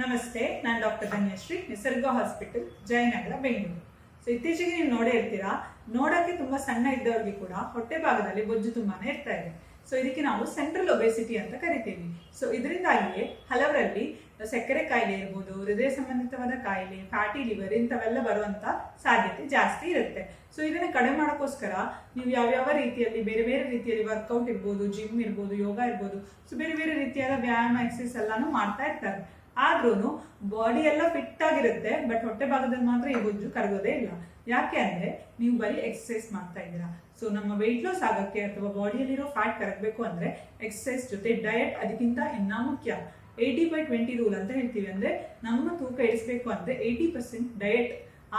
ನಮಸ್ತೆ, ನಾನು ಡಾಕ್ಟರ್ ಧನ್ಯಶ್ರೀ, ನಿಸರ್ಗ ಹಾಸ್ಪಿಟಲ್, ಜಯನಗರ, ಬೆಂಗಳೂರು. ಸೊ ಇತ್ತೀಚೆಗೆ ನೀವು ನೋಡೇ ಇರ್ತೀರಾ, ನೋಡಕ್ಕೆ ತುಂಬಾ ಸಣ್ಣ ಇದ್ದವ್ರಿಗೆ ಕೂಡ ಹೊಟ್ಟೆ ಭಾಗದಲ್ಲಿ ಬೊಜ್ಜು ತುಂಬಾನೇ ಇರ್ತಾ ಇದೆ. ಸೊ ಇದಕ್ಕೆ ನಾವು ಸೆಂಟ್ರಲ್ ಒಬೆಸಿಟಿ ಅಂತ ಕರಿತೀವಿ. ಸೊ ಇದರಿಂದಾಗಿಯೇ ಹಲವರಲ್ಲಿ ಸಕ್ಕರೆ ಕಾಯಿಲೆ ಇರ್ಬೋದು, ಹೃದಯ ಸಂಬಂಧಿತವಾದ ಕಾಯಿಲೆ, ಫ್ಯಾಟಿ ಲಿವರ್ ಇಂಥವೆಲ್ಲ ಬರುವಂತ ಸಾಧ್ಯತೆ ಜಾಸ್ತಿ ಇರುತ್ತೆ. ಸೊ ಇದನ್ನ ಕಡಿಮೆ ಮಾಡೋಕ್ಕೋಸ್ಕರ ನೀವು ಯಾವ್ಯಾವ ರೀತಿಯಲ್ಲಿ ಬೇರೆ ಬೇರೆ ರೀತಿಯಲ್ಲಿ ವರ್ಕೌಟ್ ಇರ್ಬೋದು, ಜಿಮ್ ಇರ್ಬೋದು, ಯೋಗ ಇರ್ಬೋದು, ಸೊ ಬೇರೆ ಬೇರೆ ರೀತಿಯಾದ ವ್ಯಾಯಾಮ, ಎಕ್ಸಸೈಸ್ ಎಲ್ಲಾನು ಮಾಡ್ತಾ ಇರ್ತಾರೆ. ಆದ್ರೂ ಬಾಡಿ ಎಲ್ಲ ಫಿಟ್ ಆಗಿರುತ್ತೆ, ಬಟ್ ಹೊಟ್ಟೆ ಭಾಗದಲ್ಲಿ ಮಾತ್ರ ಈ ಬೊಜ್ಜು ಕರಗೋದೇ ಇಲ್ಲ. ಯಾಕೆ ಅಂದ್ರೆ ನೀವು ಬರೀ ಎಕ್ಸಸೈಸ್ ಮಾಡ್ತಾ ಇದ್ದೀರಾ. ಸೊ ನಮ್ಮ ವೆಯ್ಟ್ ಲಾಸ್ ಆಗಕ್ಕೆ ಅಥವಾ ಬಾಡಿಯಲ್ಲಿರೋ ಫ್ಯಾಟ್ ಕರಗಬೇಕು ಅಂದ್ರೆ ಎಕ್ಸಸೈಸ್ ಜೊತೆ ಡಯಟ್ ಅದಕ್ಕಿಂತ ಇನ್ನ ಮುಖ್ಯ. 80/20 ರೂಲ್ ಅಂತ ಹೇಳ್ತೀವಿ. ಅಂದ್ರೆ ನಮ್ಮ ತೂಕ ಇಳಿಸಬೇಕು ಅಂದ್ರೆ 80% ಡಯಟ್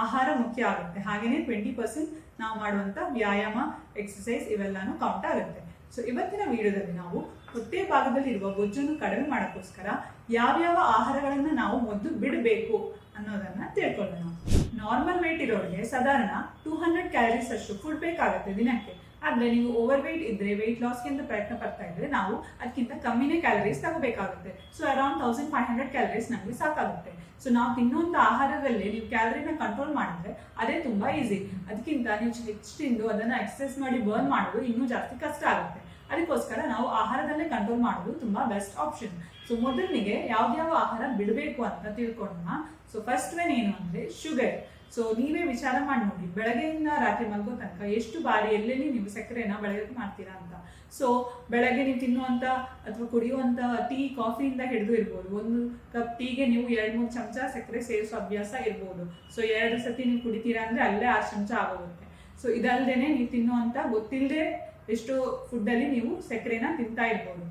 ಆಹಾರ ಮುಖ್ಯ ಆಗುತ್ತೆ. ಹಾಗೇನೆ 20% ನಾವು ಮಾಡುವಂತ ವ್ಯಾಯಾಮ, ಎಕ್ಸಸೈಸ್ ಇವೆಲ್ಲಾನು ಕೌಂಟ್ ಆಗುತ್ತೆ. ಸೊ ಇವತ್ತಿನ ವಿಡಿಯೋದಲ್ಲಿ ನಾವು ಹೊಟ್ಟೆ ಭಾಗದಲ್ಲಿ ಇರುವ ಬೊಜ್ಜನ್ನು ಕಡಿಮೆ ಮಾಡೋಕ್ಕೋಸ್ಕರ ಯಾವ್ಯಾವ ಆಹಾರಗಳನ್ನ ನಾವು ಮೊದಲು ಬಿಡಬೇಕು ಅನ್ನೋದನ್ನ ತಿಳ್ಕೊಳ್ಳೋಣ. ನಾರ್ಮಲ್ ವೇಟ್ ಇರೋರಿಗೆ ಸಾಧಾರಣ 200 ಕ್ಯಾಲರೀಸ್ ಅಷ್ಟು ಫುಡ್ ಬೇಕಾಗುತ್ತೆ ದಿನಕ್ಕೆ. ಆದ್ರೆ ನೀವು ಓವರ್ ವೇಟ್ ಇದ್ರೆ, ವೇಟ್ ಲಾಸ್ಗೆ ಅಂತ ಪ್ರಯತ್ನ ಪಡ್ತಾ ಇದ್ರೆ ನಾವು ಅದಕ್ಕಿಂತ ಕಮ್ಮಿನೇ ಕ್ಯಾಲರೀಸ್ ತಗೋಬೇಕಾಗುತ್ತೆ. ಸೊ ಅರೌಂಡ್ 1500 ಕ್ಯಾಲರೀಸ್ ನಮಗೆ ಸಾಕಾಗುತ್ತೆ. ಸೊ ನಾವು ತಿನ್ನುವಂತ ಆಹಾರದಲ್ಲಿ ನೀವು ಕ್ಯಾಲರಿನ ಕಂಟ್ರೋಲ್ ಮಾಡಿದ್ರೆ ಅದೇ ತುಂಬಾ ಈಸಿ. ಅದಕ್ಕಿಂತ ನೀವು ಹೆಚ್ಚು ತಿಂದು ಅದನ್ನ ಎಕ್ಸರ್ಸೈಸ್ ಮಾಡಿ ಬರ್ನ್ ಮಾಡೋದು ಇನ್ನೂ ಜಾಸ್ತಿ ಕಷ್ಟ ಆಗುತ್ತೆ. ಅದಕ್ಕೋಸ್ಕರ ನಾವು ಆಹಾರದಲ್ಲೇ ಕಂಟ್ರೋಲ್ ಮಾಡೋದು ತುಂಬಾ ಬೆಸ್ಟ್ ಆಪ್ಷನ್. ಸೊ ಮೊದಲಿಗೆ ಯಾವ್ಯಾವ ಆಹಾರ ಬಿಡಬೇಕು ಅಂತ ತಿಳ್ಕೊಳ್ಳೋಣ. ಸೊ ಫಸ್ಟ್ ಒನ್ ಏನು ಅಂದ್ರೆ ಶುಗರ್. ಸೊ ನೀವೇ ವಿಚಾರ ಮಾಡಿ ನೋಡಿ, ಬೆಳಗ್ಗೆಯಿಂದ ರಾತ್ರಿ ಮಲಗೋ ತನಕ ಎಷ್ಟು ಬಾರಿ ಎಲ್ಲೆಲ್ಲಿ ನೀವು ಸಕ್ಕರೆನ ಬೆಳಗ್ಗೆ ಮಾಡ್ತೀರಾ ಅಂತ. ಸೊ ಬೆಳಗ್ಗೆ ನೀವು ತಿನ್ನುವಂತ ಅಥವಾ ಕುಡಿಯುವಂತ ಟೀ, ಕಾಫಿಯಿಂದ ಹಿಡಿದು ಇರ್ಬೋದು, ಒಂದು ಕಪ್ ಟೀಗೆ ನೀವು 2-3 ಚಮಚ ಸಕ್ಕರೆ ಸೇರಿಸೋ ಅಭ್ಯಾಸ ಇರ್ಬೋದು. ಸೊ 2 ಸತಿ ನೀವು ಕುಡಿತೀರಾ ಅಂದ್ರೆ ಅಲ್ಲೇ 6 ಚಮಚ ಆಗೋಗುತ್ತೆ. ಸೊ ಇದಲ್ದೇನೆ ನೀವು ತಿನ್ನುವಂತ ಗೊತ್ತಿಲ್ಲದೆ ಎಷ್ಟೋ ಫುಡ್ ಅಲ್ಲಿ ನೀವು ಸಕ್ಕರೆನ ತಿಂತಾ ಇರ್ಬೋದು.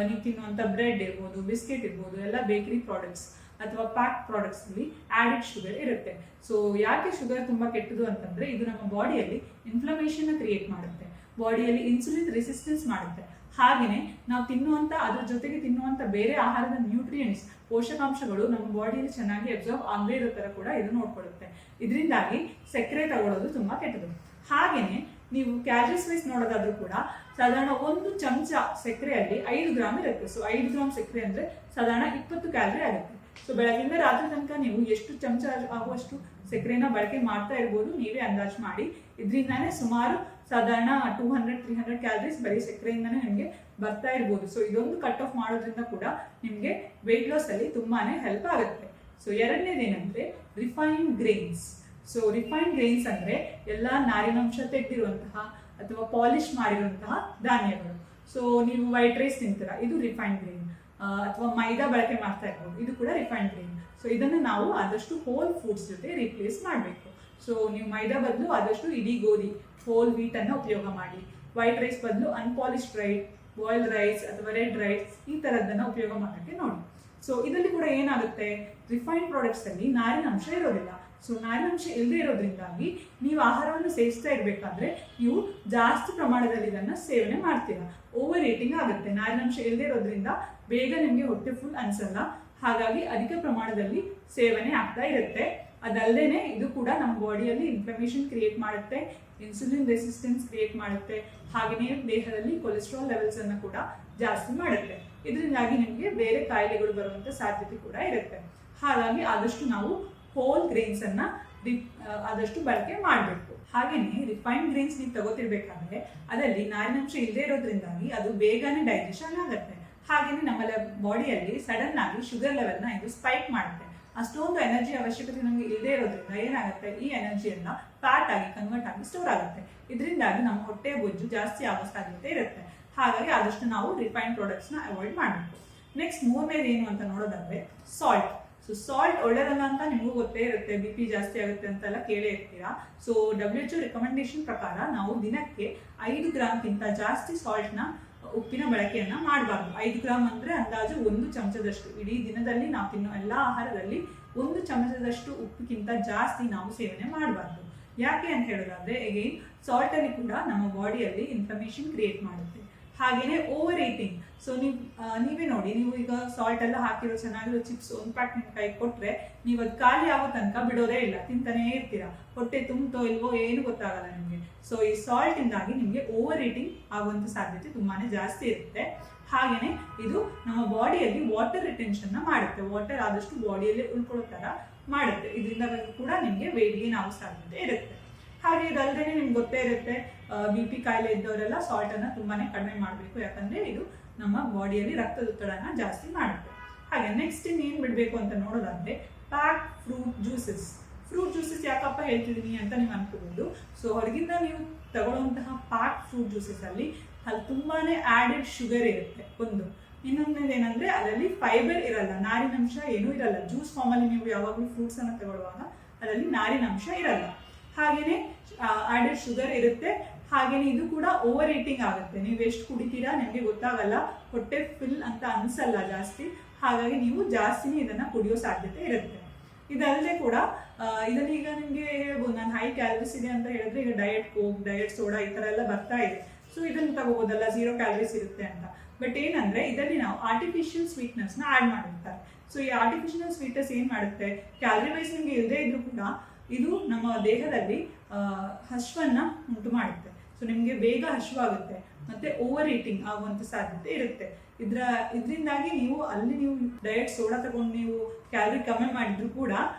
ನೀವು ತಿನ್ನುವಂತ ಬ್ರೆಡ್ ಇರ್ಬೋದು, ಬಿಸ್ಕೆಟ್ ಇರ್ಬೋದು, ಎಲ್ಲ ಬೇಕರಿ ಪ್ರಾಡಕ್ಟ್ಸ್ ಅಥವಾ ಪ್ಯಾಕ್ ಪ್ರಾಡಕ್ಟ್ಸ್ ಅಲ್ಲಿ ಆಡೆಡ್ ಶುಗರ್ ಇರುತ್ತೆ. ಸೊ ಯಾಕೆ ಶುಗರ್ ತುಂಬಾ ಕೆಟ್ಟದು ಅಂತಂದ್ರೆ ಇದು ನಮ್ಮ ಬಾಡಿಯಲ್ಲಿ ಇನ್ಫ್ಲಮೇಷನ್ ಕ್ರಿಯೇಟ್ ಮಾಡುತ್ತೆ, ಬಾಡಿಯಲ್ಲಿ ಇನ್ಸುಲಿನ್ ರೆಸಿಸ್ಟೆನ್ಸ್ ಮಾಡುತ್ತೆ. ಹಾಗೇನೆ ನಾವು ತಿನ್ನುವಂತ ಅದ್ರ ಜೊತೆಗೆ ತಿನ್ನುವಂತ ಬೇರೆ ಆಹಾರದ ನ್ಯೂಟ್ರಿಯೆಂಟ್ಸ್, ಪೋಷಕಾಂಶಗಳು ನಮ್ಮ ಬಾಡಿಯಲ್ಲಿ ಚೆನ್ನಾಗಿ ಅಬ್ಸರ್ವ್ ಆಗದೇ ಇರೋ ತರ ಕೂಡ ಇದು ನೋಡ್ಕೊಳ್ಳುತ್ತೆ. ಇದರಿಂದಾಗಿ ಸಕ್ಕರೆ ತಗೊಳ್ಳೋದು ತುಂಬಾ ಕೆಟ್ಟದು. ಹಾಗೇನೆ ನೀವು ಕ್ಯಾಲರೀಸ್ ವೈಸ್ ನೋಡೋದಾದ್ರೂ ಕೂಡ ಸಾಧಾರಣ 1 ಚಮಚ ಸಕ್ಕರೆಯಲ್ಲಿ 5 ಗ್ರಾಮ್ ಇರುತ್ತೆ. ಸೊ 5 ಗ್ರಾಮ್ ಸಕ್ಕರೆ ಅಂದ್ರೆ ಸಾಧಾರಣ 20 ಕ್ಯಾಲರಿ ಆಗುತ್ತೆ. ಸೊ ಬೆಳಗಿಂದ ರಾತ್ರಿ ತನಕ ನೀವು ಎಷ್ಟು ಚಮಚ ಆಗುವಷ್ಟು ಸಕ್ಕರೆನ ಬಳಕೆ ಮಾಡ್ತಾ ಇರ್ಬೋದು, ನೀವೇ ಅಂದಾಜು ಮಾಡಿ. ಇದರಿಂದಾನೇ ಸುಮಾರು ಸಾಧಾರಣ 200-300 ಕ್ಯಾಲರೀಸ್ ಬರೀ ಸಕ್ಕರೆಯಿಂದಾನೇ ನಿಮಗೆ ಬರ್ತಾ ಇರ್ಬೋದು. ಸೊ ಇದೊಂದು ಕಟ್ ಆಫ್ ಮಾಡೋದ್ರಿಂದ ಕೂಡ ನಿಮಗೆ ವೆಯ್ಟ್ ಲಾಸ್ ಅಲ್ಲಿ ತುಂಬಾನೇ ಹೆಲ್ಪ್ ಆಗುತ್ತೆ. ಸೊ ಎರಡನೇದೇನಂದ್ರೆ refined grains. So refined grains ಅಂದ್ರೆ ಎಲ್ಲಾ ನಾರಿನಾಂಶ ತೆಗೆದಿರುವಂತಹ ಅಥವಾ ಪಾಲಿಶ್ ಮಾಡಿರುವಂತಹ ಧಾನ್ಯಗಳು. ಸೊ ನೀವು ವೈಟ್ ರೈಸ್ ತಿಂತೀರಾ, ಇದು ರಿಫೈನ್ಡ್ ಗ್ರೇನ್. ಅಥವಾ ಮೈದಾ ಬಳಕೆ ಮಾಡ್ತಾ ಇರ್ಬೋದು, ಇದು ಕೂಡ ರಿಫೈನ್ಡ್ ಗ್ರೇನ್. ಸೊ ಇದನ್ನ ನಾವು ಆದಷ್ಟು ಹೋಲ್ ಫುಡ್ಸ್ ಜೊತೆ ರಿಪ್ಲೇಸ್ ಮಾಡಬೇಕು. ಸೊ ನೀವು ಮೈದಾ ಬದಲು ಆದಷ್ಟು ಇಡೀ ಗೋಧಿ, ಹೋಲ್ ವೀಟ್ ಅನ್ನ ಉಪಯೋಗ ಮಾಡಿ. ವೈಟ್ ರೈಸ್ ಬದಲು ಅನ್ಪಾಲಿಶ್ಡ್ ರೈಸ್, ಬಾಯ್ಲ್ಡ್ ರೈಸ್ ಅಥವಾ ರೆಡ್ ರೈಸ್ ಈ ತರದನ್ನ ಉಪಯೋಗ ಮಾಡೋಕ್ಕೆ ನೋಡಿ. ಸೊ ಇದರಲ್ಲಿ ಕೂಡ ಏನಾಗುತ್ತೆ, ರಿಫೈನ್ಡ್ ಪ್ರಾಡಕ್ಟ್ಸ್ ಅಲ್ಲಿ ನಾರಿನಾಂಶ ಇರೋದಿಲ್ಲ. ಸೊ ನಾರಿನಾಂಶ ಇಲ್ಲದೆ ಇರೋದ್ರಿಂದಾಗಿ ನೀವು ಆಹಾರವನ್ನು ಸೇವಿಸ್ತಾ ಇರ್ಬೇಕಾದ್ರೆ ನೀವು ಜಾಸ್ತಿ ಪ್ರಮಾಣದಲ್ಲಿ ಇದನ್ನ ಸೇವನೆ ಮಾಡ್ತೀರಾ, ಓವರ್ ಈಟಿಂಗ್ ಆಗುತ್ತೆ. ನಾರಿನಾಂಶ ಇಲ್ಲದೆ ಇರೋದ್ರಿಂದ ಬೇಗ ನಿಮಗೆ ಹೊಟ್ಟೆ ಫುಲ್ ಅನ್ಸಲ್ಲ, ಹಾಗಾಗಿ ಅಧಿಕ ಪ್ರಮಾಣದಲ್ಲಿ ಸೇವನೆ ಆಗ್ತಾ ಇರುತ್ತೆ. ಅದಲ್ಲದೇನೆ ಇದು ಕೂಡ ನಮ್ಮ ಬಾಡಿಯಲ್ಲಿ ಇನ್ಫ್ಲಮೇಷನ್ ಕ್ರಿಯೇಟ್ ಮಾಡುತ್ತೆ, ಇನ್ಸುಲಿನ್ ರೆಸಿಸ್ಟೆನ್ಸ್ ಕ್ರಿಯೇಟ್ ಮಾಡುತ್ತೆ, ಹಾಗೆಯೇ ದೇಹದಲ್ಲಿ ಕೊಲೆಸ್ಟ್ರಾಲ್ ಲೆವೆಲ್ಸ್ ಅನ್ನು ಕೂಡ ಜಾಸ್ತಿ ಮಾಡುತ್ತೆ. ಇದರಿಂದಾಗಿ ನಿಮಗೆ ಬೇರೆ ಕಾಯಿಲೆಗಳು ಬರುವಂತ ಸಾಧ್ಯತೆ ಕೂಡ ಇರುತ್ತೆ. ಹಾಗಾಗಿ ಆದಷ್ಟು ನಾವು ಹೋಲ್ ಗ್ರೇನ್ಸ್ ಅನ್ನ ಆದಷ್ಟು ಬಳಕೆ ಮಾಡಬೇಕು. ಹಾಗೇನೆ ರಿಫೈನ್ಡ್ ಗ್ರೇನ್ಸ್ ನೀವು ತಗೋತಿರ್ಬೇಕಾದ್ರೆ ಅದರಲ್ಲಿ ನಾರಿನಾಂಶ ಇಲ್ಲದೆ ಇರೋದ್ರಿಂದಾಗಿ ಅದು ಬೇಗನೆ ಡೈಜೆಷನ್ ಆಗುತ್ತೆ. ಹಾಗೇನೆ ನಮ್ಮ ಬಾಡಿಯಲ್ಲಿ ಸಡನ್ ಆಗಿ ಶುಗರ್ ಲೆವೆಲ್ನ ಇದು ಸ್ಪೈಕ್ ಮಾಡುತ್ತೆ. ಅಷ್ಟೊಂದು ಎನರ್ಜಿ ಅವಶ್ಯಕತೆ ನಮಗೆ ಇಲ್ಲದೆ ಇರೋದ್ರಿಂದ ಏನಾಗುತ್ತೆ, ಈ ಎನರ್ಜಿಯನ್ನ ಫ್ಯಾಟ್ ಆಗಿ ಕನ್ವರ್ಟ್ ಆಗಿ ಸ್ಟೋರ್ ಆಗುತ್ತೆ. ಇದರಿಂದಾಗಿ ನಮ್ಮ ಹೊಟ್ಟೆಯ ಬೊಜ್ಜು ಜಾಸ್ತಿ ಆಗೋ ಸಾಧ್ಯತೆ ಇರುತ್ತೆ. ಹಾಗಾಗಿ ಆದಷ್ಟು ನಾವು ರಿಫೈನ್ಡ್ ಪ್ರಾಡಕ್ಟ್ಸ್ ನ ಅವಾಯ್ಡ್ ಮಾಡಬೇಕು. ನೆಕ್ಸ್ಟ್ ಮೂರನೇದು ಏನು ಅಂತ ನೋಡೋದಾದ್ರೆ ಸಾಲ್ಟ್. ಸೊ ಸಾಲ್ಟ್ ಒಳ್ಳೆಯದಲ್ಲ ಅಂತ ನಿಮಗೂ ಗೊತ್ತೇ ಇರುತ್ತೆ, BP ಜಾಸ್ತಿ ಆಗುತ್ತೆ ಅಂತೆಲ್ಲ ಕೇಳೇ ಇರ್ತೀರಾ. ಸೊ WHO ರೆಕಮೆಂಡೇಶನ್ ಪ್ರಕಾರ ನಾವು ದಿನಕ್ಕೆ 5 ಗ್ರಾಮ್ಗಿಂತ ಜಾಸ್ತಿ ಸಾಲ್ಟ್ನ, ಉಪ್ಪಿನ ಬಳಕೆಯನ್ನ ಮಾಡಬಾರ್ದು. 5 ಗ್ರಾಮ್ ಅಂದ್ರೆ ಅಂದಾಜು 1 ಚಮಚದಷ್ಟು. ಇಡೀ ದಿನದಲ್ಲಿ ನಾವು ತಿನ್ನೋ ಎಲ್ಲಾ ಆಹಾರದಲ್ಲಿ 1 ಚಮಚದಷ್ಟು ಉಪ್ಪಿಗಿಂತ ಜಾಸ್ತಿ ನಾವು ಸೇವನೆ ಮಾಡಬಾರ್ದು. ಯಾಕೆ ಅಂತ ಹೇಳೋದಾದ್ರೆ ಅಗೈನ್ ಸಾಲ್ಟ್ ಅಲ್ಲಿ ಕೂಡ ನಮ್ಮ ಬಾಡಿಯಲ್ಲಿ ಇನ್ಫ್ಲಮೇಷನ್ ಕ್ರಿಯೇಟ್ ಮಾಡುತ್ತೆ. ಹಾಗೇನೆ ಓವರ್ ಈಟಿಂಗ್. ಸೊ ನೀವೇ ನೋಡಿ, ನೀವು ಈಗ ಸಾಲ್ಟ್ ಎಲ್ಲ ಹಾಕಿರೋ ಚೆನ್ನಾಗಿರೋ ಚಿಪ್ಸ್ ಒಂದು ಪ್ಯಾಕ್ ನಿಮ್ ಕೈ ಕೊಟ್ರೆ ನೀವು ಅದು ಖಾಲಿ ಆಗೋ ತನಕ ಬಿಡೋದೇ ಇಲ್ಲ, ತಿಂತಾನೇ ಇರ್ತೀರಾ. ಹೊಟ್ಟೆ ತುಂಬ್ತೋ ಇಲ್ವೋ ಏನು ಗೊತ್ತಾಗಲ್ಲ ನಿಮ್ಗೆ. ಸೊ ಈ ಸಾಲ್ಟ್ ಇಂದಾಗಿ ನಿಮ್ಗೆ ಓವರ್ ಈಟಿಂಗ್ ಆಗುವಂತ ಸಾಧ್ಯತೆ ತುಂಬಾನೇ ಜಾಸ್ತಿ ಇರುತ್ತೆ. ಹಾಗೇನೆ ಇದು ನಮ್ಮ ಬಾಡಿಯಲ್ಲಿ ವಾಟರ್ ರಿಟೆನ್ಷನ್ ಮಾಡುತ್ತೆ, ವಾಟರ್ ಆದಷ್ಟು ಬಾಡಿಯಲ್ಲಿ ಉಳ್ಕೊಳ್ಳೋ ತರ ಮಾಡುತ್ತೆ. ಇದರಿಂದ ಕೂಡ ನಿಮಗೆ ವೇಟ್ ಗೇನ್ ಆಗೋ ಸಾಧ್ಯತೆ ಇರುತ್ತೆ. ಹಾಗೆ ಇದಲ್ಲದೆ ನಿಮ್ಗೆ ಗೊತ್ತೇ ಇರುತ್ತೆ, BP ಕಾಯಿಲೆ ಇದ್ದವರೆಲ್ಲ ಸಾಲ್ಟ್ ಅನ್ನ ತುಂಬಾನೇ ಕಡಿಮೆ ಮಾಡಬೇಕು, ಯಾಕಂದ್ರೆ ಇದು ನಮ್ಮ ಬಾಡಿಯಲ್ಲಿ ರಕ್ತದೊತ್ತಡನ ಜಾಸ್ತಿ ಮಾಡುತ್ತೆ. ಹಾಗೆ ನೆಕ್ಸ್ಟ್ ಏನ್ ಬಿಡ್ಬೇಕು ಅಂತ ನೋಡೋದಾದ್ರೆ pack fruit juices. Fruit juices ಯಾಕಪ್ಪ ಹೇಳ್ತಿದೀನಿ ಅಂತ ನೀವು ಅನ್ಕೋಬಹುದು. ಸೊ ಹೊರಗಿಂದ ನೀವು ತಗೊಳ್ಳುವಂತಹ ಪ್ಯಾಕ್ ಫ್ರೂಟ್ ಜ್ಯೂಸಸ್ ಅಲ್ಲಿ ತುಂಬಾನೇ ಆಡೆಡ್ ಶುಗರ್ ಇರುತ್ತೆ ಒಂದು. ಇನ್ನೊಂದು ಏನಂದ್ರೆ ಅದರಲ್ಲಿ ಫೈಬರ್ ಇರಲ್ಲ, ನಾರಿನಂಶ ಏನೂ ಇರಲ್ಲ. ಜ್ಯೂಸ್ ಫಾರ್ಮ್ ಅಲ್ಲಿ ನೀವು ಯಾವಾಗಲೂ ಫ್ರೂಟ್ಸ್ ಅನ್ನ ತಗೊಳ್ಳುವಾಗ ಅದರಲ್ಲಿ ನಾರಿನಂಶ ಇರಲ್ಲ. ಹಾಗೇನೆ ಆಡೆಡ್ ಶುಗರ್ ಇರುತ್ತೆ. ಹಾಗೇನೆ ಇದು ಕೂಡ ಓವರ್ ಈಟಿಂಗ್ ಆಗುತ್ತೆ. ನೀವು ಎಷ್ಟು ಕುಡಿತೀರಾ ನಿಮಗೆ ಗೊತ್ತಾಗಲ್ಲ, ಹೊಟ್ಟೆ ಫಿಲ್ ಅಂತ ಅನ್ಸಲ್ಲ ಜಾಸ್ತಿ. ಹಾಗಾಗಿ ನೀವು ಜಾಸ್ತಿನೇ ಇದನ್ನ ಕುಡಿಯೋ ಸಾಧ್ಯತೆ ಇರುತ್ತೆ. ಇದಲ್ಲದೆ ಕೂಡ ಇದನ್ನ ಈಗ ನಿಮ್ಗೆ ಹೇಳ್ಬೋದು, ನಾನು ಹೈ ಕ್ಯಾಲರೀಸ್ ಇದೆ ಅಂತ ಹೇಳಿದ್ರೆ ಈಗ ಡಯಟ್ ಕೋಕ್, ಡಯಟ್ ಸೋಡಾ ಈ ತರ ಎಲ್ಲ ಬರ್ತಾ ಇದೆ. ಸೊ ಇದನ್ನ ತಗೋಬೋದಲ್ಲ, 0 ಕ್ಯಾಲರೀಸ್ ಇರುತ್ತೆ ಅಂತ. ಬಟ್ ಏನಂದ್ರೆ ಇದರಲ್ಲಿ ನಾವು ಆರ್ಟಿಫಿಷಿಯಲ್ ಸ್ವೀಟ್ನೆಸ್ ನ ಆಡ್ ಮಾಡಿರ್ತಾರೆ. ಸೊ ಈ ಆರ್ಟಿಫಿಷಿಯಲ್ ಸ್ವೀಟ್ನೆಸ್ ಏನ್ ಮಾಡುತ್ತೆ, ಕ್ಯಾಲರಿ ವೈಸ್ ನಿಮ್ಗೆ ಇಲ್ಲದೆ ಇದ್ರೂ ಕೂಡ ಇದು ನಮ್ಮ ದೇಹದಲ್ಲಿ ಹಶ್ವನ್ನ ಉಂಟು ಮಾಡುತ್ತೆ. ಸೊ ನಿಮ್ಗೆ ಬೇಗ ಹಶ್ವಾಗುತ್ತೆ ಮತ್ತೆ ಓವರ್ ಈಟಿಂಗ್ ಆಗುವಂತ ಸಾಧ್ಯತೆ ಇರುತ್ತೆ. ಇದರಿಂದಾಗಿ ನೀವು ಡಯಟ್ ಸೋಡಾ ತಗೊಂಡು ನೀವು ಕ್ಯಾಲರಿ ಕಮ್ಮಿ ಮಾಡಿದ್ರು ಕೂಡ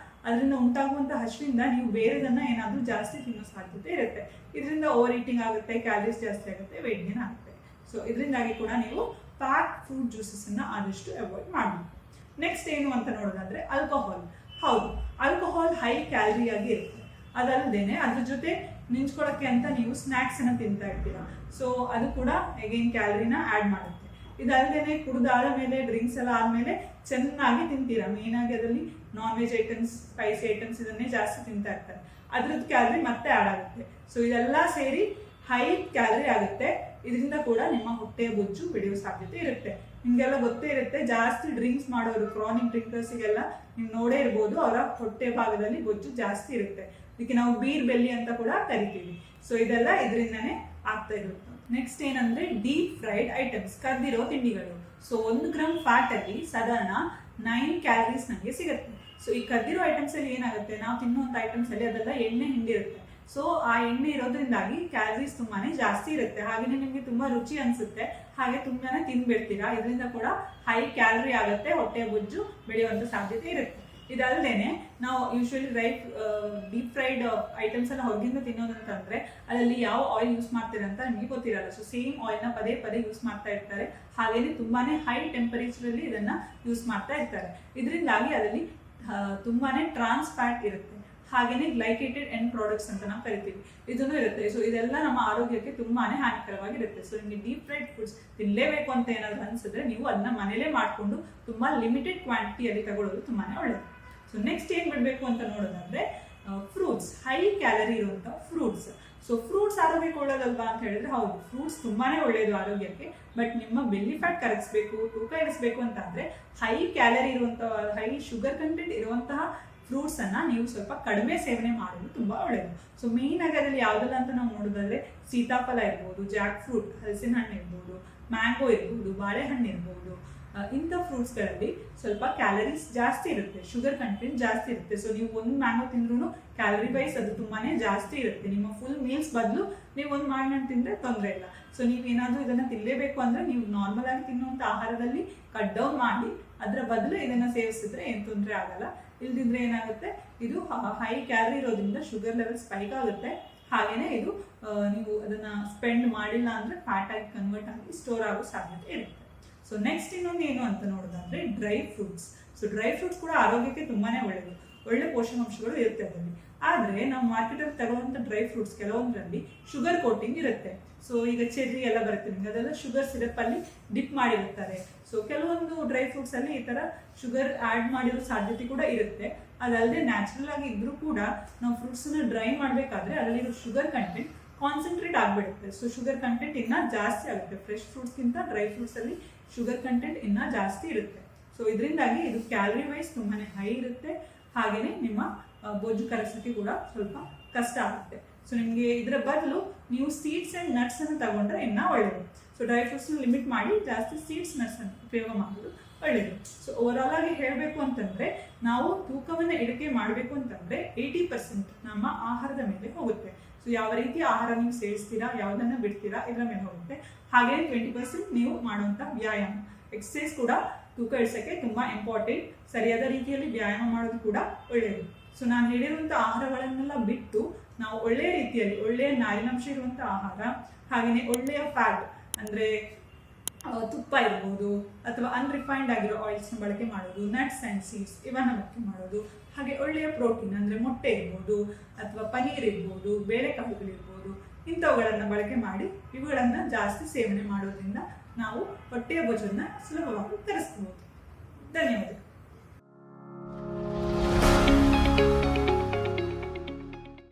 ಅದರಿಂದ ಉಂಟಾಗುವಂತ ಹಶ್ವಿಂದ ನೀವು ಬೇರೆದನ್ನ ಏನಾದ್ರೂ ಜಾಸ್ತಿ ತಿನ್ನೋ ಸಾಧ್ಯತೆ ಇರುತ್ತೆ. ಇದರಿಂದ ಓವರ್ ಈಟಿಂಗ್ ಆಗುತ್ತೆ, ಕ್ಯಾಲರೀಸ್ ಜಾಸ್ತಿ ಆಗುತ್ತೆ, ವೇಟ್ ಗೇನ್ ಆಗುತ್ತೆ. ಸೊ ಇದರಿಂದಾಗಿ ಕೂಡ ನೀವು ಪ್ಯಾಕ್ ಫ್ರೂಟ್ ಜ್ಯೂಸಸ್ ಅನ್ನ ಆದಷ್ಟು ಅವಾಯ್ಡ್ ಮಾಡಬೇಕು. ನೆಕ್ಸ್ಟ್ ಏನು ಅಂತ ನೋಡೋದಾದ್ರೆ ಆಲ್ಕೋಹಾಲ್. ಹೌದು, ಆಲ್ಕೋಹಾಲ್ ಹೈ ಕ್ಯಾಲರಿ ಆಗಿ ಇರುತ್ತೆ. ಅದಲ್ಲದೇನೆ ಅದ್ರ ಜೊತೆ ನಿಂಚ್ಕೊಳ್ಳೋಕೆ ಅಂತ ನೀವು ಸ್ನಾಕ್ಸ್ ಅನ್ನ ತಿಂತಾ ಇರ್ತೀರಾ. ಸೊ ಅದು ಕೂಡ ಅಗೇನ್ ಕ್ಯಾಲರಿನ ಆಡ್ ಮಾಡುತ್ತೆ. ಇದಲ್ಲದೇನೆ ಕುಡಿದಾದ ಮೇಲೆ ಡ್ರಿಂಕ್ಸ್ ಎಲ್ಲ ಆದ್ಮೇಲೆ ಚೆನ್ನಾಗಿ ತಿಂತೀರಾ. ಮೇನ್ ಆಗಿ ಅದರಲ್ಲಿ non veg items, spicy items ಇದನ್ನೇ ಜಾಸ್ತಿ ತಿಂತಾ ಇರ್ತಾರೆ. ಅದ್ರದ್ದು ಕ್ಯಾಲರಿ ಮತ್ತೆ ಆಡ್ ಆಗುತ್ತೆ. ಸೊ ಇದೆಲ್ಲ ಸೇರಿ ಹೈ ಕ್ಯಾಲರಿ ಆಗುತ್ತೆ. ಇದರಿಂದ ಕೂಡ ನಿಮ್ಮ ಹೊಟ್ಟೆಯ ಬೊಜ್ಜು ಬೆಳೆಯುವ ಸಾಧ್ಯತೆ ಇರುತ್ತೆ. ನಿಮ್ಗೆಲ್ಲ ಗೊತ್ತೇ ಇರುತ್ತೆ, ಜಾಸ್ತಿ ಡ್ರಿಂಕ್ಸ್ ಮಾಡೋರು, ಕ್ರಾನಿಕ್ ಡ್ರಿಂಕರ್ಸ್ಗೆಲ್ಲ ನೀವು ನೋಡೇ ಇರ್ಬೋದು, ಅವರ ಹೊಟ್ಟೆ ಭಾಗದಲ್ಲಿ ಬೊಜ್ಜು ಜಾಸ್ತಿ ಇರುತ್ತೆ. ಇದಕ್ಕೆ ನಾವು ಬೀರ್ ಬೆಲ್ಲಿ ಅಂತ ಕೂಡ ಕರಿತೀವಿ. ಸೊ ಇದೆಲ್ಲ ಇದರಿಂದಾನೇ ಆಗ್ತಾ ಇರುತ್ತೆ. ನೆಕ್ಸ್ಟ್ ಏನಂದ್ರೆ ಡೀಪ್ ಫ್ರೈಡ್ ಐಟಮ್ಸ್, ಕರ್ದಿರೋ ತಿಂಡಿಗಳು. ಸೊ 1 ಗ್ರಾಮ್ ಫ್ಯಾಟ್ ಅಲ್ಲಿ ಸಾಧಾರಣ 9 ಕ್ಯಾಲರೀಸ್ ನಮಗೆ ಸಿಗುತ್ತೆ. ಸೊ ಈ ಕರ್ದಿರೋ ಐಟಮ್ಸ್ ಅಲ್ಲಿ ಏನಾಗುತ್ತೆ, ನಾವು ತಿನ್ನುವಂತ ಐಟಮ್ಸ್ ಅಲ್ಲಿ ಅದೆಲ್ಲ ಎಣ್ಣೆ ಹಿಂಡಿರುತ್ತೆ. ಸೊ ಆ ಎಣ್ಣೆ ಇರೋದ್ರಿಂದಾಗಿ ಕ್ಯಾಲರೀಸ್ ತುಂಬಾನೇ ಜಾಸ್ತಿ ಇರುತ್ತೆ. ಹಾಗೇನೆ ನಿಮ್ಗೆ ತುಂಬಾ ರುಚಿ ಅನ್ಸುತ್ತೆ, ಹಾಗೆ ತುಂಬಾನೇ ತಿನ್ಬಿಡ್ತೀರಾ. ಇದರಿಂದ ಕೂಡ ಹೈ ಕ್ಯಾಲರಿ ಆಗುತ್ತೆ, ಹೊಟ್ಟೆ ಬೊಜ್ಜು ಬೆಳೆಯುವಂತ ಸಾಧ್ಯತೆ ಇರುತ್ತೆ. ಇದಲ್ಲದೇನೆ ನಾವು ಯೂಶುವಲಿ ಡೀಪ್ ಫ್ರೈಡ್ ಐಟಮ್ಸ್ ಎಲ್ಲ ಹೊರಗಿಂದ ತಿನ್ನೋದಂತಂದ್ರೆ ಅದರಲ್ಲಿ ಯಾವ ಆಯಿಲ್ ಯೂಸ್ ಮಾಡ್ತಾರೆ ಅಂತ ನಿಮಗೆ ಗೊತ್ತಿರಲ್ಲ. ಸೊ ಸೇಮ್ ಆಯಿಲ್ನ ಪದೇ ಪದೇ ಯೂಸ್ ಮಾಡ್ತಾ ಇರ್ತಾರೆ. ಹಾಗೇನೆ ತುಂಬಾನೇ ಹೈ ಟೆಂಪರೇಚರ್ ಅಲ್ಲಿ ಇದನ್ನ ಯೂಸ್ ಮಾಡ್ತಾ ಇರ್ತಾರೆ. ಇದರಿಂದಾಗಿ ಅದರಲ್ಲಿ ತುಂಬಾನೇ ಟ್ರಾನ್ಸ್ ಫ್ಯಾಟ್ ಇರುತ್ತೆ. ಹಾಗೇನೆ ಗ್ಲೈಕೇಟೆಡ್ ಎಂಡ್ ಪ್ರಾಡಕ್ಟ್ಸ್ ಅಂತ ನಾವು ಕರಿತೀವಿ, ಇದನ್ನು ಇರುತ್ತೆ. ಸೊ ಇದೆಲ್ಲ ನಮ್ಮ ಆರೋಗ್ಯಕ್ಕೆ ತುಂಬಾನೇ ಹಾನಿಕರವಾಗಿರುತ್ತೆ. ಸೊ ನಿಮಗೆ ಡೀಪ್ ಫ್ರೈಡ್ ಫುಡ್ಸ್ ತಿನ್ನಲೇಬೇಕು ಅಂತ ಏನಾದ್ರು ಅನ್ಸಿದ್ರೆ ನೀವು ಅದನ್ನ ಮನೇಲೆ ಮಾಡ್ಕೊಂಡು ತುಂಬಾ ಲಿಮಿಟೆಡ್ ಕ್ವಾಂಟಿಟಿಯಲ್ಲಿ ತಗೊಳ್ಳೋದು ತುಂಬಾನೇ ಒಳ್ಳೆಯದು. ಸೊ ನೆಕ್ಸ್ಟ್ ಏನ್ ಬಿಡ್ಬೇಕು ಅಂತ ನೋಡೋದಾದ್ರೆ ಫ್ರೂಟ್ಸ್, ಹೈ ಕ್ಯಾಲರಿ ಇರುವಂತ ಫ್ರೂಟ್ಸ್. ಸೊ ಫ್ರೂಟ್ಸ್ ಆರೋಗ್ಯಕ್ಕೆ ಒಳ್ಳೇದಲ್ವಾ ಅಂತ ಹೇಳಿದ್ರೆ ಹೌದು, ಫ್ರೂಟ್ಸ್ ತುಂಬಾನೇ ಒಳ್ಳೆಯದು ಆರೋಗ್ಯಕ್ಕೆ. ಬಟ್ ನಿಮ್ಮ ಬೆಲ್ಲಿ ಫ್ಯಾಟ್ ಕರಗಿಸ್ಬೇಕು, ತೂಕ ಇಳಿಸ್ಬೇಕು ಅಂತ ಅಂದ್ರೆ ಹೈ ಕ್ಯಾಲರಿ ಇರುವಂತಹ, ಹೈ ಶುಗರ್ ಕಂಟೆಂಟ್ ಇರುವಂತಹ ಫ್ರೂಟ್ಸ್ ಅನ್ನ ನೀವು ಸ್ವಲ್ಪ ಕಡಿಮೆ ಸೇವನೆ ಮಾಡೋದು ತುಂಬಾ ಒಳ್ಳೆಯದು. ಸೊ ಮೇನ್ ಆಗಿ ಅದರಲ್ಲಿ ಯಾವ್ದಲ್ಲ ಅಂತ ನಾವು ನೋಡೋದಾದ್ರೆ ಸೀತಾಫಲ ಇರ್ಬೋದು, ಜಾಕ್ ಫ್ರೂಟ್, ಹಲಸಿನ ಹಣ್ಣು ಇರ್ಬೋದು, ಮ್ಯಾಂಗೋ ಇರ್ಬೋದು, ಬಾಳೆಹಣ್ಣು ಇರ್ಬೋದು. ಇಂಥ ಫ್ರೂಟ್ಸ್ಗಳಲ್ಲಿ ಸ್ವಲ್ಪ ಕ್ಯಾಲರೀಸ್ ಜಾಸ್ತಿ ಇರುತ್ತೆ, ಶುಗರ್ ಕಂಟೆಂಟ್ ಜಾಸ್ತಿ ಇರುತ್ತೆ. ಸೊ ನೀವು ಒಂದು ಮ್ಯಾಂಗೋ ತಿಂದ್ರೂ ಕ್ಯಾಲರಿ ವೈಸ್ ಅದು ತುಂಬಾನೇ ಜಾಸ್ತಿ ಇರುತ್ತೆ. ನಿಮ್ಮ ಫುಲ್ ಮೀಲ್ಸ್ ಬದಲು ನೀವು ಒಂದು ಮಾವಿನಹಣ್ಣು ತಿಂದ್ರೆ ತೊಂದರೆ ಇಲ್ಲ. ಸೊ ನೀವೇನಾದ್ರೂ ಇದನ್ನ ತಿನ್ನಲೇಬೇಕು ಅಂದ್ರೆ ನೀವು ನಾರ್ಮಲ್ ಆಗಿ ತಿನ್ನುವಂತ ಆಹಾರದಲ್ಲಿ ಕಟ್ ಡೌನ್ ಮಾಡಿ ಅದರ ಬದಲು ಇದನ್ನ ಸೇವಿಸಿದ್ರೆ ಏನ್ ತೊಂದರೆ ಆಗಲ್ಲ. ಇಲ್ದಿದ್ರೆ ಏನಾಗುತ್ತೆ, ಇದು ಹೈ ಕ್ಯಾಲರಿ ಇರೋದ್ರಿಂದ ಶುಗರ್ ಲೆವೆಲ್ ಸ್ಪೈಕ್ ಆಗುತ್ತೆ. ಹಾಗೇನೆ ಇದು ನೀವು ಅದನ್ನ ಸ್ಪೆಂಡ್ ಮಾಡಿಲ್ಲ ಅಂದ್ರೆ ಫ್ಯಾಟ್ ಆಗಿ ಕನ್ವರ್ಟ್ ಆಗಿ ಸ್ಟೋರ್ ಆಗೋ ಸಾಧ್ಯತೆ ಇರುತ್ತೆ. ಸೊ ನೆಕ್ಸ್ಟ್ ಇನ್ನೊಂದು ಏನು ಅಂತ ನೋಡೋದಾದ್ರೆ dry fruits. So dry fruits ಕೂಡ ಆರೋಗ್ಯಕ್ಕೆ ತುಂಬಾನೇ ಒಳ್ಳೆಯದು, ಒಳ್ಳೆ ಪೋಷಕಾಂಶಗಳು ಇರುತ್ತೆ ಅದರಲ್ಲಿ. ಆದ್ರೆ ನಾವು ಮಾರ್ಕೆಟಲ್ಲಿ ತಗೊಳ್ಳುವಂತ ಡ್ರೈ ಫ್ರೂಟ್ಸ್ ಕೆಲವೊಂದರಲ್ಲಿ ಶುಗರ್ ಕೋಟಿಂಗ್ ಇರುತ್ತೆ. ಸೊ ಈಗ ಚೆರ್ರಿ ಎಲ್ಲ ಬರುತ್ತೆ ನಿಮ್ಗೆ, ಅದೆಲ್ಲ ಶುಗರ್ ಸಿರಪ್ ಅಲ್ಲಿ ಡಿಪ್ ಮಾಡಿರುತ್ತಾರೆ. ಸೊ ಕೆಲವೊಂದು ಡ್ರೈ ಫ್ರೂಟ್ಸ್ ಅಲ್ಲಿ ಈ ತರ ಶುಗರ್ ಆಡ್ ಮಾಡಿರೋ ಸಾಧ್ಯತೆ ಕೂಡ ಇರುತ್ತೆ. ಅದಲ್ಲದೆ ನ್ಯಾಚುರಲ್ ಆಗಿ ಇದ್ರೂ ಕೂಡ ನಾವು ಫ್ರೂಟ್ಸ್ ನ ಡ್ರೈ ಮಾಡ್ಬೇಕಾದ್ರೆ ಅದರಲ್ಲಿರೋ ಶುಗರ್ ಕಂಟೆಂಟ್ ಕಾನ್ಸಂಟ್ರೇಟ್ ಆಗ್ಬಿಡುತ್ತೆ. ಸೊ ಶುಗರ್ ಕಂಟೆಂಟ್ ಇನ್ನ ಜಾಸ್ತಿ ಆಗುತ್ತೆ. ಫ್ರೆಶ್ ಫ್ರೂಟ್ಸ್ ಗಿಂತ ಡ್ರೈ ಫ್ರೂಟ್ಸ್ ಅಲ್ಲಿ ಶುಗರ್ ಕಂಟೆಂಟ್ ಇನ್ನ ಜಾಸ್ತಿ ಇರುತ್ತೆ. ಸೊ ಇದರಿಂದಾಗಿ ಇದು ಕ್ಯಾಲರಿ ವೈಸ್ ತುಂಬಾನೇ ಹೈ ಇರುತ್ತೆ. ಹಾಗೇನೆ ನಿಮ್ಮ ಬೊಜ್ಜು ಕರಗಿಸೋಕೆ ಕೂಡ ಸ್ವಲ್ಪ ಕಷ್ಟ ಆಗುತ್ತೆ. ಸೊ ನಿಮ್ಗೆ ಇದರ ಬದಲು ನೀವು ಸೀಡ್ಸ್ ಅಂಡ್ ನಟ್ಸ್ ಅನ್ನು ತಗೊಂಡ್ರೆ ಇನ್ನ ಒಳ್ಳೆಯದು. ಸೊ ಡ್ರೈ ಫ್ರೂಟ್ಸ್ ಲಿಮಿಟ್ ಮಾಡಿ ಜಾಸ್ತಿ ಸೀಡ್ಸ್ ನಟ್ಸ್ ಅನ್ನು ಉಪಯೋಗ ಮಾಡೋದು ಒಳ್ಳೆಯದು. ಸೊ ಓವರ್ ಆಲ್ ಆಗಿ ಹೇಳಬೇಕು ಅಂತಂದ್ರೆ ನಾವು ತೂಕವನ್ನ ಇಳಿಕೆ ಮಾಡಬೇಕು ಅಂತಂದ್ರೆ 80% ನಮ್ಮ ಆಹಾರದ ಮೇಲೆ ಹೋಗುತ್ತೆ. ಸೊ ಯಾವ ರೀತಿ ಆಹಾರ ನೀವು ಸೇವಿಸ್ತೀರಾ, ಯಾವುದನ್ನ ಬಿಡ್ತೀರಾ ಇದರ ಮೇಲೆ ಹೋಗುತ್ತೆ. ಹಾಗೆ 20% ನೀವು ಮಾಡುವಂಥ ವ್ಯಾಯಾಮ, ಎಕ್ಸಸೈಸ್ ಕೂಡ ತೂಕ ಇಳಿಸೋಕ್ಕೆ ತುಂಬಾ ಇಂಪಾರ್ಟೆಂಟ್. ಸರಿಯಾದ ರೀತಿಯಲ್ಲಿ ವ್ಯಾಯಾಮ ಮಾಡೋದು ಕೂಡ ಒಳ್ಳೆಯದು. ಸೊ ನಾನು ಹೇಳಿರುವಂಥ ಆಹಾರಗಳನ್ನೆಲ್ಲ ಬಿಟ್ಟು ನಾವು ಒಳ್ಳೆಯ ರೀತಿಯಲ್ಲಿ ಒಳ್ಳೆಯ ನಾರಿನಾಂಶ ಇರುವಂಥ ಆಹಾರ, ಹಾಗೆಯೇ ಒಳ್ಳೆಯ ಫ್ಯಾಟ್ ಅಂದರೆ ತುಪ್ಪ ಇರ್ಬೋದು ಅಥವಾ ಅನ್ರಿಫೈನ್ಡ್ ಆಗಿರೋ ಆಯಿಲ್ಸ್ನ ಬಳಕೆ ಮಾಡೋದು, ನಟ್ಸ್ ಆ್ಯಂಡ್ ಸೀಡ್ಸ್ ಇವನ್ನ ಬಳಕೆ ಮಾಡೋದು, ಹಾಗೆ ಒಳ್ಳೆಯ ಪ್ರೋಟೀನ್ ಅಂದರೆ ಮೊಟ್ಟೆ ಇರ್ಬೋದು ಅಥವಾ ಪನೀರ್ ಇರ್ಬೋದು, ಬೇಳೆಕಾಳುಗಳಿರ್ಬೋದು, ಇಂಥವುಗಳನ್ನು ಬಳಕೆ ಮಾಡಿ ಇವುಗಳನ್ನು ಜಾಸ್ತಿ ಸೇವನೆ ಮಾಡೋದ್ರಿಂದ ನಾವು ಹೊಟ್ಟೆಯ ಭೋಜನ ಸುಲಭವಾಗಿ ತರಿಸ್ಬೋದು. ಧನ್ಯವಾದಗಳು.